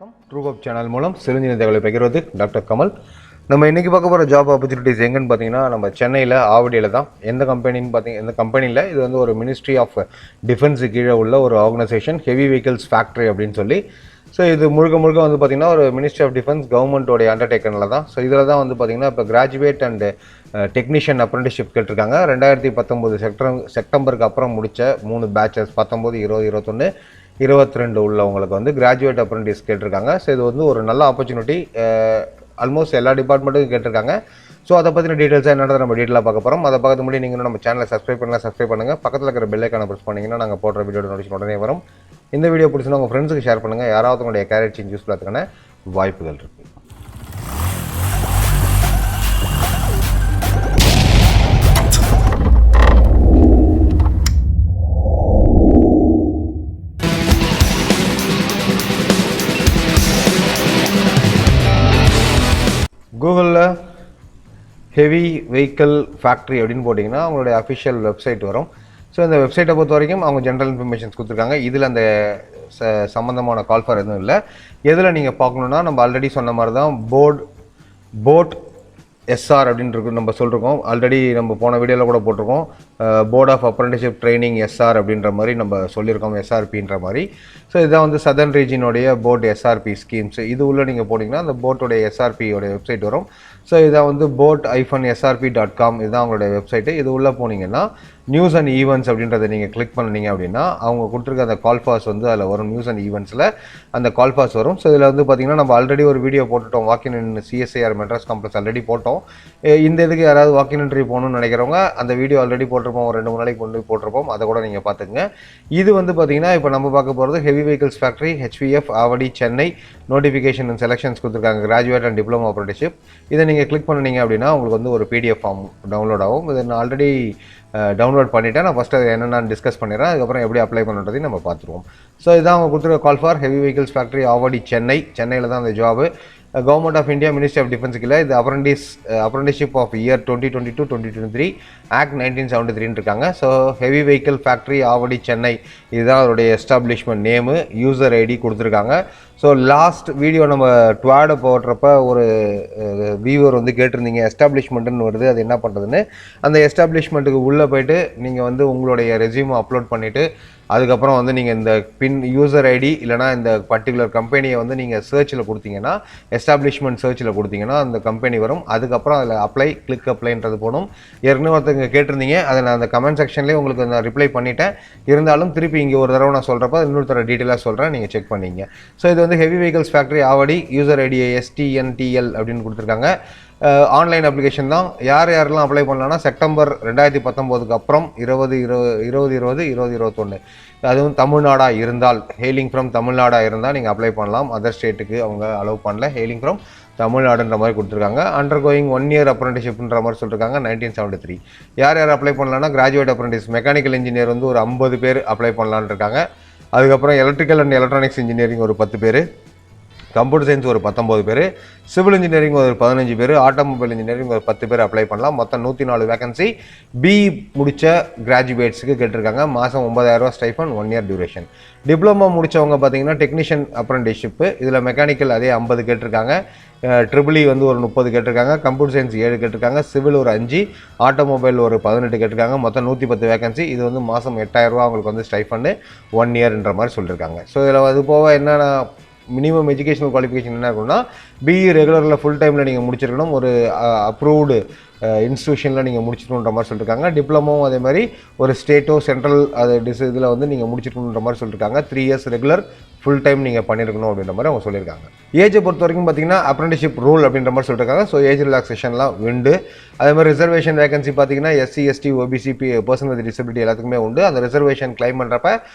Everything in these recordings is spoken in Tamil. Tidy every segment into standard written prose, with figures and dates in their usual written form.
வணக்கம். Truehope சேனல் மூலம் சிறுநீர் தகவலை பகிர்வது டாக்டர் கமல். நம்ம இன்றைக்கி பார்க்க போகிற ஜாப் ஆப்பர்ச்சுனிட்டிஸ் எங்கன்னு பார்த்தீங்கன்னா நம்ம சென்னையில் ஆவடியில் தான். எந்த கம்பெனியில் இது வந்து ஒரு மினிஸ்ட்ரி ஆஃப் டிஃபென்ஸு கீழே உள்ள ஒரு ஆர்கனைசேஷன், ஹெவி வெஹிக்கிள்ஸ் ஃபேக்ட்ரி அப்படின்னு சொல்லி. ஸோ இது முழுக்க வந்து பார்த்திங்கன்னா ஒரு மினிஸ்ட்ரி ஆஃப் டிஃபென்ஸ் கவர்மெண்ட்டோடைய அண்டர்டேக்கனில் தான். ஸோ இதில் தான் வந்து பார்த்திங்கன்னா இப்போ கிராஜுவேட் அண்ட் டெக்னீஷியன் அப்ரெண்டிஸ்ஷிப் கேட்டிருக்காங்க. 2019 செப்டம்பருக்கு அப்புறம் முடித்த 3 பேச்சஸ் 19, 20, 21, 22 உள்ளவங்களுக்கு வந்து கிராஜுவேட் அப்ரெண்டிஸ் கேட்டிருக்காங்க. ஸோ இது வந்து ஒரு நல்ல ஆப்பர்ச்சுனிட்டி. ஆல்மோஸ்ட் எல்லா டிபார்ட்மெண்ட்டுக்கும் கேட்டிருக்காங்க. ஸோ அதை பற்றின டீட்டெயில்ஸாக என்னென்ன நம்ம டீட்டெயிலாக பார்க்க போகிறோம். அதை பார்க்க முன்னாடி நீங்கள் நம்ம சேனலை சப்ஸ்கிரைப் பண்ணுங்கள். பக்கத்தில் இருக்கிற பெல் ஐக்கானை ப்ரெஸ் பண்ணிங்கன்னா நாங்கள் போடுற வீடியோ நோட்டிஃபிகேஷன் உடனே வரும். இந்த வீடியோ பிடிச்சினா உங்கள் ஃப்ரெண்ட்ஸுக்கு ஷேர் பண்ணுங்கள். யாராவது உங்களுடைய கேரியர் சேஞ்ச் யூஸ்ஃபுல்லாக அதுக்கான வாய்ப்புகள் இருக்குது. கூகுளில் ஹெவி வெஹிக்கிள் ஃபேக்ட்ரி அப்படின்னு போட்டிங்கன்னா அவங்களுடைய அஃபிஷியல் வெப்சைட் வரும். ஸோ இந்த வெப்சைட்டை பொறுத்த வரைக்கும் அவங்க ஜென்ரல் இன்ஃபர்மேஷன்ஸ் கொடுத்துருக்காங்க. இதில் அந்த சம்மந்தமான கால் ஃபார் எதுவும் இல்லை. எதில் நீங்கள் பார்க்கணுன்னா நம்ம ஆல்ரெடி சொன்ன மாதிரி தான் போட் எஸ்ஆர் அப்படின்றது நம்ம சொல்லிருக்கோம். ஆல்ரெடி நம்ம போன வீடியோவில் கூட போட்டிருக்கோம். Board of apprenticeship training SR அப்படின்ற மாதிரி நம்ம சொல்லியிருக்கோம், எஸ்ஆர்பின்ற மாதிரி. ஸோ இதுதான் வந்து சதர்ன் ரீஜியனுடைய போட் எஸ்ஆர்பி ஸ்கீம்ஸ். இது உள்ள நீங்கள் போட்டிங்கன்னா அந்த போட்டோடைய எஸ்ஆர்பியோடைய வெப்சைட் வரும். ஸோ இதான் வந்து boat-srp.com இதுதான் அவங்களுடைய வெப்சைட்டு. இது உள்ளே போனீங்கன்னா நியூஸ் அண்ட் ஈவெண்ட்ஸ் அப்படின்றத நீங்கள் கிளிக் பண்ணிங்க அப்படின்னா அவங்க கொடுத்துருக்க அந்த கால் ஃபார்ஸ் வந்து அதில் வரும். நியூஸ் அண்ட் ஈவெண்ட்ஸில் அந்த கால் ஃபார்ஸ் வரும். ஸோ இதில் வந்து பார்த்திங்கன்னா நம்ம ஆல்ரெடி ஒரு வீடியோ போட்டுட்டோம். வாக்கின் இன் சிஎஸ்ஐஆர் மெட்ராஸ் காம்ப்ளெக்ஸ் ஆல்ரெடி போட்டோம். இந்த இதுக்கு யாராவது வாக்கின் இன்டர்வியூ போகணும்னு நினைக்கிறவங்க அந்த வீடியோ ஆல்ரெடி போட்டிருப்போம். 2-3 நாளைக்கு கொண்டு போட்டிருப்போம். அதை கூட நீங்கள் பார்த்துக்குங்க. இது வந்து பார்த்திங்கன்னா இப்போ நம்ம பார்க்க போகிறது heavy vehicles factory, HVF, Avadi, Chennai. Notification and selections கொடுத்துருக்காங்க. Graduate and diploma apprenticeship. இதை நீங்கள் கிளிக் பண்ணிங்க அப்படின்னா உங்களுக்கு வந்து ஒரு PDF ஃபார்ம் டவுன்லோட் ஆகும். இதை நான் ஆல்ரெடி டவுன்லோட் பண்ணிவிட்டேன். நான் ஃபஸ்ட்டு அதை என்னென்னு டிஸ்கஸ் பண்ணிடுறேன். அதுக்கப்புறம் எப்படி அப்ளை பண்ணுறதையும் நம்ம பார்த்துருவோம். ஸோ இதான் அவங்க கொடுத்துருக்க call for heavy vehicles factory, Avadi, சென்னையில் தான் அந்த job. Government of India, ministry of டிஃபென்ஸுக்கு இல்லை. இது அப்ரெண்டிஸ்ஷிப் ஆஃப் இயர் 2022-2023 ஆக்ட் 1973 இருக்காங்க. So heavy vehicle factory, Avadi, Chennai இதுதான் அவருடைய எஸ்டாப்ளிஷ்மெண்ட் நேமு. யூசர் ஐடி கொடுத்துருக்காங்க. ஸோ லாஸ்ட் வீடியோ நம்ம ட்வாடை போடுறப்ப ஒரு வியூவர் வந்து கேட்டிருந்தீங்க எஸ்டாப்ளிஷ்மெண்ட்டுன்னு வருது, அது என்ன பண்ணுறதுன்னு. அந்த எஸ்டாப்ளிஷ்மெண்ட்டுக்கு உள்ளே போய்ட்டு நீங்கள் வந்து உங்களுடைய ரெஸ்யூமை அப்லோட் பண்ணிவிட்டு அதுக்கப்புறம் வந்து நீங்கள் இந்த யூசர் ஐடி இல்லைனா இந்த பர்டிகுலர் கம்பெனியை வந்து நீங்கள் சர்ச்சில் கொடுத்தீங்கன்னா, எஸ்டாப்ளிஷ்மெண்ட் சர்ச்சில் கொடுத்தீங்கன்னா அந்த கம்பெனி வரும். அதுக்கப்புறம் அதில் கிளிக் அப்ளைன்றது போகணும். ஏற்கனவே ஒருத்தங்க கேட்டிருந்தீங்க, அதை நான் அந்த கமெண்ட் செக்ஷன்லேயே உங்களுக்கு நான் ரிப்ளை பண்ணிட்டேன். இருந்தாலும் திருப்பி இங்கே ஒரு தடவை நான் சொல்கிறப்ப இன்னொருத்தர டீட்டெயிலாக சொல்கிறேன், நீங்கள் செக் பண்ணிங்க. ஸோ இது வந்து heavy vehicles factory, Avadi. User ID STNTL அப்படின்னு கொடுத்துருக்காங்க. ஆன்லைன் அப்ளிகேஷன் தான். யாரெல்லாம் அப்ளை பண்ணலான்னா செப்டம்பர் 2019 அப்புறம் 2020-2021 அதுவும் தமிழ்நாடாக இருந்தால், ஹெயிலிங் ஃப்ரம் தமிழ்நாடாக இருந்தால் நீங்கள் அப்ளை பண்ணலாம். அதர் ஸ்டேட்டுக்கு அவங்க அலோவ் பண்ணல. ஹெயிலிங் ஃப்ரம் தமிழ்நாடுன்ற மாதிரி கொடுத்துருக்காங்க. அண்டர் கோயிங் 1 இயர் அப்ரெண்டிஸ்ஷிப்ன்ற மாதிரி சொல்லியிருக்காங்க. 1973 யார் அப்ளை பண்ணலான்னா கிராஜுவேட் அப்ரெண்டிஸ், மெக்கானிக்கல் இன்ஜினியர் வந்து ஒரு 50 பேர் அப்ளை பண்ணலான்னு இருக்காங்க. அதுக்கப்புறம் எலக்ட்ரிக்கல் அண்ட் எலக்ட்ரானிக்ஸ் இன்ஜினியரிங் ஒரு 10 பேர், கம்ப்யூட்டர் சயின்ஸ் ஒரு 19 பேர், சிவில் இன்ஜினியரிங் ஒரு 15 பேர், ஆட்டோமொபைல் இன்ஜினியரிங் ஒரு 10 பேர் அப்ளை பண்ணலாம். மொத்தம் 104 வேகன்சி. BE முடித்த கிராஜுவேட்ஸுக்கு கேட்டிருக்காங்க. மாதம் 9,000 ஸ்டைஃபன், 1 இயர் டியூரேஷன். டிப்ளமோ முடித்தவங்க பார்த்தீங்கன்னா டெக்னீஷியன் அப்ரெண்டிஸ்ஷிப்பு. இதில் மெக்கானிக்கல் அதே 50 கேட்டிருக்காங்க. ட்ரிபிள் வந்து ஒரு 30 கேட்டிருக்காங்க. கம்ப்யூட்டர் சயின்ஸ் 7 கேட்டிருக்காங்க. சிவில் ஒரு 5, ஆட்டோமொபைல் ஒரு 18 கேட்டிருக்காங்க. மொத்தம் 110 வேகன்சி. இது வந்து மாதம் 8,000 ரூபா அவங்களுக்கு வந்து ஸ்டைஃபண்டு, 1 இயர்ன்ற மாதிரி சொல்லியிருக்காங்க. ஸோ இதில் அது போக என்னென்ன மினிமம் எஜுகேஷனல் குவாலிஃபிகேஷன் என்ன இருக்குன்னா, BE ரெகுலரில் ஃபுல் டைமில் நீங்கள் முடிச்சிருக்கணும். ஒரு அப்ரூவ்டு இன்ஸ்டியூஷனில் நீங்கள் முடிச்சிருக்கணுன்ற மாதிரி சொல்லியிருக்காங்க. டிப்ளமோவும் அதே மாதிரி ஒரு ஸ்டேட்டோ சென்ட்ரல் அது இதில் வந்து நீங்கள் முடிச்சிருக்கணுன்ற மாதிரி சொல்லியிருக்காங்க. 3 இயர்ஸ் ரெகுலர் ஃபுல் டைம் நீங்கள் பண்ணியிருக்கணும் அப்படின்ற மாதிரி அவங்க சொல்லியிருக்காங்க. ஏஜை பொறுத்த வரைக்கும் பார்த்தீங்கன்னா அப்ரெண்டிஸ்ஷிப் ரூல் அப்படின்ற மாதிரி சொல்லியிருக்காங்க. ஸோ ஏஜ் ரிலாக்ஸேஷன்லாம் உண்டு. அதே மாதிரி ரிசர்வேஷன் வேகன்சி பார்த்தீங்கன்னா SC, ST, OBC, person with disability எல்லாத்துக்குமே உண்டு. அந்த ரிசர்வேஷன் கிளைம் பண்ணுறப்ப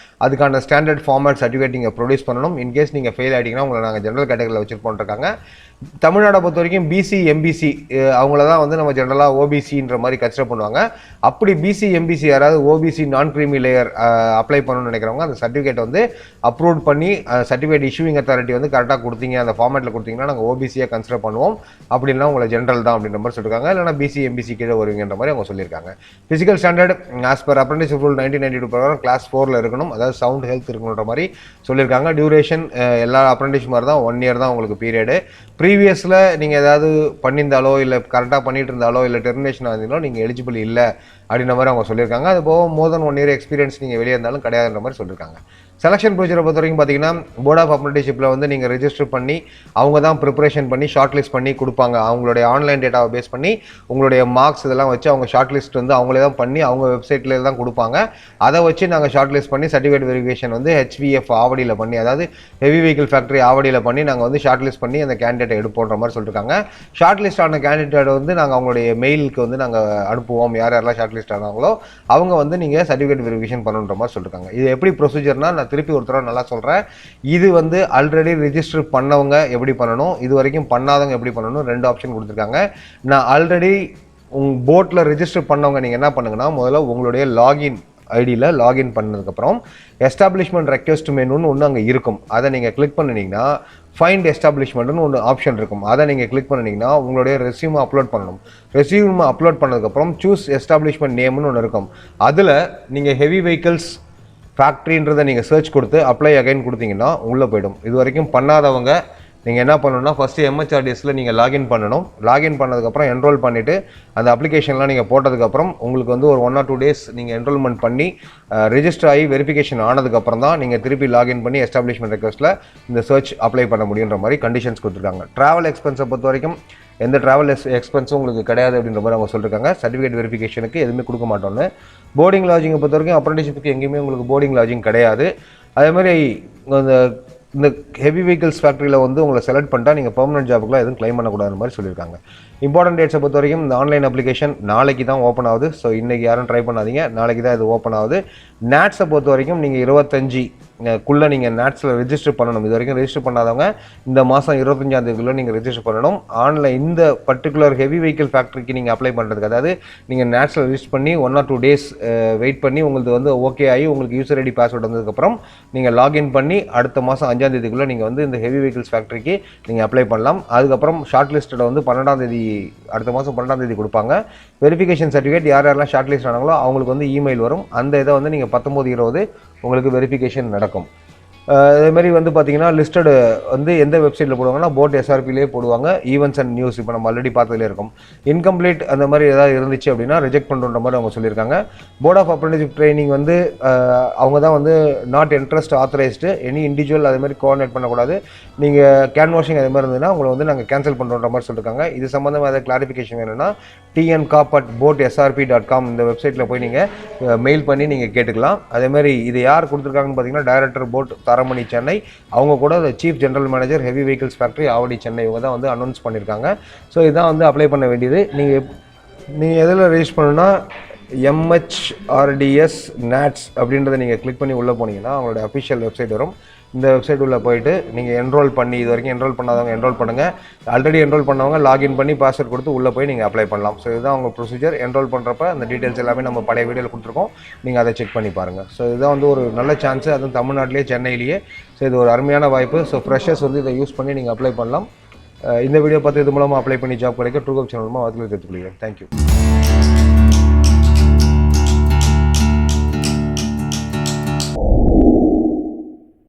அதுக்கான ஸ்டாண்டர்ட் ஃபார்மேட் சர்டிஃபிகேட் நீங்கள் ப்ரொடியூஸ் பண்ணணும். இன்கேஸ் நீங்கள் ஃபெயில் ஆகிட்டீங்கன்னா உங்களை நாங்கள் ஜென்ரல் கேட்டகரியில் வச்சுருப்போன்ருக்காங்க. தமிழ்நாடை பொறுத்த வரைக்கும் BC, MBC அவங்கள தான் வந்து நம்ம ஜென்ரலாக OBCன்ற மாதிரி கன்சிடர் பண்ணுவாங்க. அப்படி BC, MBC யாராவது OBC நான் க்ரீமி லேயர் அப்ளை பண்ணணும்னு நினைக்கிறவங்க அந்த சர்டிஃபிகேட் வந்து அப்ரூவ் பண்ணி சர்டிஃபிகேட் இஷ்யூவிங் அத்தாரிட்டி வந்து கரெக்டாக கொடுத்தீங்க, அந்த ஃபார்மேட்டில் கொடுத்தீங்கன்னா நாங்கள் ஓபிசியாக கன்சிடர் பண்ணுவோம், அப்படின்னா உங்களை ஜென்ரல் தான் அப்படின்ற மாதிரி சொல்லியிருக்காங்க. இல்லைனா பிசி எம்பிசி கீழே வருவீங்கன்ற மாதிரி அவங்க சொல்லியிருக்காங்க. Physical standard as per apprenticeship rule 1992 பிரகாரம் கிளாஸ் 4ல் இருக்கணும், அதாவது சவுண்ட் ஹெல்த் இருக்கணுன்ற மாதிரி சொல்லியிருக்காங்க. டியூரேஷன் எல்லா அப்ரெண்டிஸ் மாதிரி தான் 1 year தான் உங்களுக்கு பீரியடு. ப்ரீவியஸில் நீங்கள் ஏதாவது பண்ணியிருந்தாலோ இல்லை கரெக்டாக பண்ணிட்டு இருந்தாலோ இல்லை டெர்மினேஷன் ஆயிருந்தாலோ நீங்கள் எலிஜிபிள் இல்லை அப்படின்ற மாதிரி அவங்க சொல்லியிருக்காங்க. அது போக மோர் தென் 1 year எக்ஸ்பீரியன்ஸ் நீங்கள் வெளியே இருந்தாலும் கிடையாதுன்ற மாதிரி சொல்லியிருக்காங்க. செலெக்ஷன் ப்ரொசீஜரை பொறுத்த வரைக்கும் பார்த்தீங்கன்னா போர்ட் ஆஃப் அப்ரெண்டிஸ்ஷிப்பில் வந்து நீங்கள் ரெஜிஸ்டர் பண்ணி அவங்க தான் ப்ரிப்பரேஷன் பண்ணி ஷார்ட் லிஸ்ட் பண்ணி கொடுப்பாங்க. அவங்களுடைய ஆன்லைன் டேட்டாவை பேஸ் பண்ணி உங்களுடைய மார்க்ஸ் இதெல்லாம் வச்சு அவங்க ஷார்ட் லிஸ்ட் வந்து அவங்களே தான் பண்ணி அவங்க வெப்சைட்டில் தான் கொடுப்பாங்க. அதை வச்சு நாங்கள் ஷார்ட் லிஸ்ட் பண்ணி சர்டிஃபிகேட் வெரிஃபிகேஷன் வந்து HVF ஆவடியில் பண்ணி, அதாவது ஹெவி வெஹிக்கிள் ஃபேக்ட்ரி ஆவடியில் பண்ணி நாங்கள் வந்து ஷார்ட் லிஸ்ட் பண்ணி அந்த கேண்டிடேட்டை எடுப்போன்ற மாதிரி சொல்லியிருக்காங்க. ஷார்ட் லிஸ்ட் ஆன கேண்டிடேட் வந்து நாங்கள் அவங்களுடைய மெயிலுக்கு வந்து நாங்கள் அனுப்புவோம். யார் யாரெல்லாம் ஷார்ட் லிஸ்ட் ஆனாங்களோ அவங்க வந்து நீங்கள் சர்டிஃபிகேட் வெரிஃபிகேஷன் பண்ணுன்ற மாதிரி சொல்லியிருக்காங்க. இது எப்படி ப்ரொசீஜர்னா நான் திருப்பி ஒரு தடவை நல்லா சொல்கிறேன். இது வந்து ஆல்ரெடி ரிஜிஸ்டர் பண்ணவங்க எப்படி பண்ணணும், இது வரைக்கும் பண்ணாதவங்க எப்படி பண்ணணும், 2 ஆப்ஷன் கொடுத்துருக்காங்க. நான் ஆல்ரெடி போட்டில் ரிஜிஸ்டர் பண்ணவங்க நீங்கள் என்ன பண்ணுங்கன்னா முதல்ல உங்களுடைய லாகின் ஐடியில் லாகின் பண்ணதுக்கப்புறம் எஸ்டாப்ளிஷ்மெண்ட் ரெக்வெஸ்ட் மெனுன்னு ஒன்று அங்கே இருக்கும். அதை நீங்கள் கிளிக் பண்ணினீங்கன்னா ஃபைண்ட் எஸ்டாப்ளிஷ்மெண்ட்னு ஒன்று ஆப்ஷன் இருக்கும். அதை நீங்கள் கிளிக் பண்ணிங்கன்னா உங்களுடைய ரெஸ்யூமை அப்லோட் பண்ணணும். ரெஸ்யூமை அப்லோட் பண்ணதுக்கப்புறம் சூஸ் எஸ்டாப்ளிஷ்மெண்ட் நேம்னு ஒன்று இருக்கும். அதில் நீங்கள் ஹெவி வெஹிக்கிள்ஸ் ஃபேக்ட்ரின்றதை நீங்கள் சர்ச் கொடுத்து அப்ளை அகைன் கொடுத்தீங்கன்னா உள்ளே போய்டும். இது வரைக்கும் பண்ணாதவங்க நீங்கள் என்ன பண்ணணும்னா ஃபஸ்ட்டு MHRDSல நீங்கள் லாகின் பண்ணணும். லாகின் பண்ணதுக்கப்புறம் என்ரோல் பண்ணிவிட்டு அந்த அப்ளிகேஷன்லாம் நீங்கள் போட்டதுக்கப்புறம் உங்களுக்கு வந்து ஒரு 1 or 2 days நீங்கள் என்ரோல்மெண்ட் பண்ணி ரெஜிஸ்டர் ஆகி வெரிஃபிகேஷன் ஆனதுக்கப்புறம் தான் நீங்கள் திருப்பி லாகின் பண்ணி எஸ்டாப்ளிஷ்மெண்ட் ரெக்வெஸ்ட்டில் இந்த சர்ச் அப்ளை பண்ண முடியுன்ற மாதிரி கண்டிஷன்ஸ் கொடுத்துருக்காங்க. ட்ராவல் எக்ஸ்பென்ஸை பொறுத்த வரைக்கும் எந்த ட்ராவல் எக்ஸ்பென்ஸும் உங்களுக்கு கிடையாது அப்படின்ற மாதிரி அவங்க சொல்லியிருக்காங்க. சர்டிஃபிகேட் வெரிஃபிகேஷனுக்கு எதுவுமே கொடுக்க மாட்டோன்னு. போர்டிங் லாட்ஜிங்கை பொறுத்த வரைக்கும் அப்ரெண்டிஸ்ஷிப்புக்கு எங்கேயுமே உங்களுக்கு போர்டிங் லாட்ஜிங் கிடையாது. அதேமாதிரி இந்த ஹெவி வெஹிக்கிள்ஸ் ஃபேக்ட்ரியில் வந்து உங்களை செலக்ட் பண்ணிட்டா நீங்கள் பெர்மனன்ட் ஜாபுக்குலாம் எதுவும் கிளைம் பண்ணக்கூடாது மாதிரி சொல்லியிருக்காங்க. இம்பார்ட்டன்ட் டேட்ஸை பொறுத்த வரைக்கும் இந்த ஆன்லைன் அப்ளிகேஷன் நாளைக்கு தான் ஓப்பன் ஆகுது. ஸோ இன்றைக்கி யாரும் ட்ரை பண்ணாதீங்க, நாளைக்கு தான் இது ஓப்பன் ஆகுது. நேட்ஸை பொறுத்த வரைக்கும் நீங்கள் 25க்குள்ளே நீங்கள் நேட்ஸில் ரெஜிஸ்டர் பண்ணணும். இது வரைக்கும் ரெஜிஸ்டர் பண்ணாதவங்க இந்த மாதம் 25ஆம் தேதிக்குள்ளே நீங்கள் ரெஜிஸ்டர் பண்ணணும். ஆன்லைன் இந்த பர்டிகுலர் ஹெவி வெஹிக்கிள் ஃபேக்ட்ரிக்கு நீங்கள் அப்ளை பண்ணுறதுக்கு, அதாவது நீங்கள் நேட்ஸில் ரெஜிஸ்டர் பண்ணி 1 or 2 days வெயிட் பண்ணி உங்களுக்கு வந்து ஓகே ஆகி உங்களுக்கு யூசர் ஐடி பாஸ்வேர்டு வந்ததுக்கப்புறம் நீங்கள் லாகின் பண்ணி அடுத்த மாதம் 5ஆம் தேதிக்குள்ளே நீங்கள் வந்து இந்த ஹெவி வெஹிக்கிள்ஸ் ஃபேக்ட்ரிக்கு நீங்கள் அப்ளை பண்ணலாம். அதுக்கப்புறம் ஷார்ட் லிஸ்ட்டில் வந்து 12ஆம் தேதி அடுத்த மாதம் 12ஆம் தேதி கொடுப்பாங்க. வெரிஃபிகேஷன் சர்டிஃபிகேட் யாரெல்லாம் ஷார்ட் லிஸ்ட் ஆனாங்களோ அவங்களுக்கு வந்து இமெயில் வரும். அந்த இதை வந்து நீங்கள் 19/20 உங்களுக்கு வெரிஃபிகேஷன் நடக்கும். அதேமாதிரி வந்து பார்த்தீங்கன்னா லிஸ்டடு வந்து எந்த வெப்சைட்டில் போடுவாங்கன்னா போட் SRPலே போடுவாங்க. ஈவெண்ட்ஸ் அண்ட் நியூஸ் இப்போ நம்ம ஆல்ரெடி பார்த்ததுலேயே இருக்கும். இன்கம்ப்ளீட் அந்த மாதிரி ஏதாவது இருந்துச்சு அப்படின்னா ரிஜெக்ட் பண்ணுற மாதிரி அவங்க சொல்லியிருக்காங்க. போர்ட் ஆஃப் அப்ரெண்டிஸ்ஷிப் ட்ரைனிங் வந்து அவங்க தான் வந்து not interest authorised, any individual அது மாதிரி கோஆர்டினேட் பண்ணக்கூடாது. நீங்கள் கேன் வாஷிங் அது மாதிரி இருந்ததுன்னா உங்களை வந்து நாங்கள் கேன்சல் பண்ணுற மாதிரி சொல்லியிருக்காங்க. இது சம்மந்தமாக ஏதாவது கிளாரிஃபிகேஷன் வேணும்னா tncop@boatsrp.com இந்த வெப்சைட்டில் போய் நீங்கள் மெயில் பண்ணி நீங்கள் கேட்டுக்கலாம். அதேமாதிரி இது யார் கொடுத்துருக்காங்கன்னு பார்த்தீங்கன்னா டைரக்டர் போட் தாரமணி சென்னை, அவங்க கூட chief general manager heavy vehicles factory Avadi Chennai, இவங்க தான் வந்து அனௌன்ஸ் பண்ணியிருக்காங்க. ஸோ இதான் வந்து அப்ளை பண்ண வேண்டியது. நீங்கள் எதில் ரெஜிஸ்டர் பண்ணணும்னா MHRDS NATS அப்படின்றத நீங்கள் கிளிக் பண்ணி உள்ளே போனீங்கன்னா அவங்களோட அஃபிஷியல் வெப்சைட் வரும். இந்த வெப்சைட் உள்ள போயிட்டு நீங்கள் என்ரோல் பண்ணி, இது வரைக்கும் என்ரோல் பண்ணாதவங்க என்ரோல் பண்ணுங்கள். ஆல்ரெடி என்ரோல் பண்ணவங்க லாகின் பண்ணி பாஸ்வேர்ட் கொடுத்து உள்ளே போய் நீங்கள் அப்ளை பண்ணலாம். ஸோ இதுதான் உங்கள் ப்ரொசீஜர். என்ரோல் பண்ணுறப்ப அந்த டீட்டெயில்ஸ் எல்லாமே நம்ம பழைய வீடியோவில் கொடுத்துருக்கோம், நீங்கள் அதை செக் பண்ணி பாருங்கள். ஸோ இதுதான் வந்து ஒரு நல்ல சான்ஸு, அதுவும் தமிழ்நாட்டிலேயே சென்னையிலேயே. ஸோ இது ஒரு அருமையான வாய்ப்பு. ஸோ ஃப்ரெஷர்ஸ் வந்து இதை யூஸ் பண்ணி நீங்கள் அப்ளை பண்ணலாம். இந்த வீடியோ பார்த்து இது மூலமாக அப்ளை பண்ணி ஜாப் கிடைக்க ட்ரூஹோப் சேனல் மூலமாக வாய்ப்புகளை தெரிவித்துக் கொள்கிறேன். தேங்க்யூ.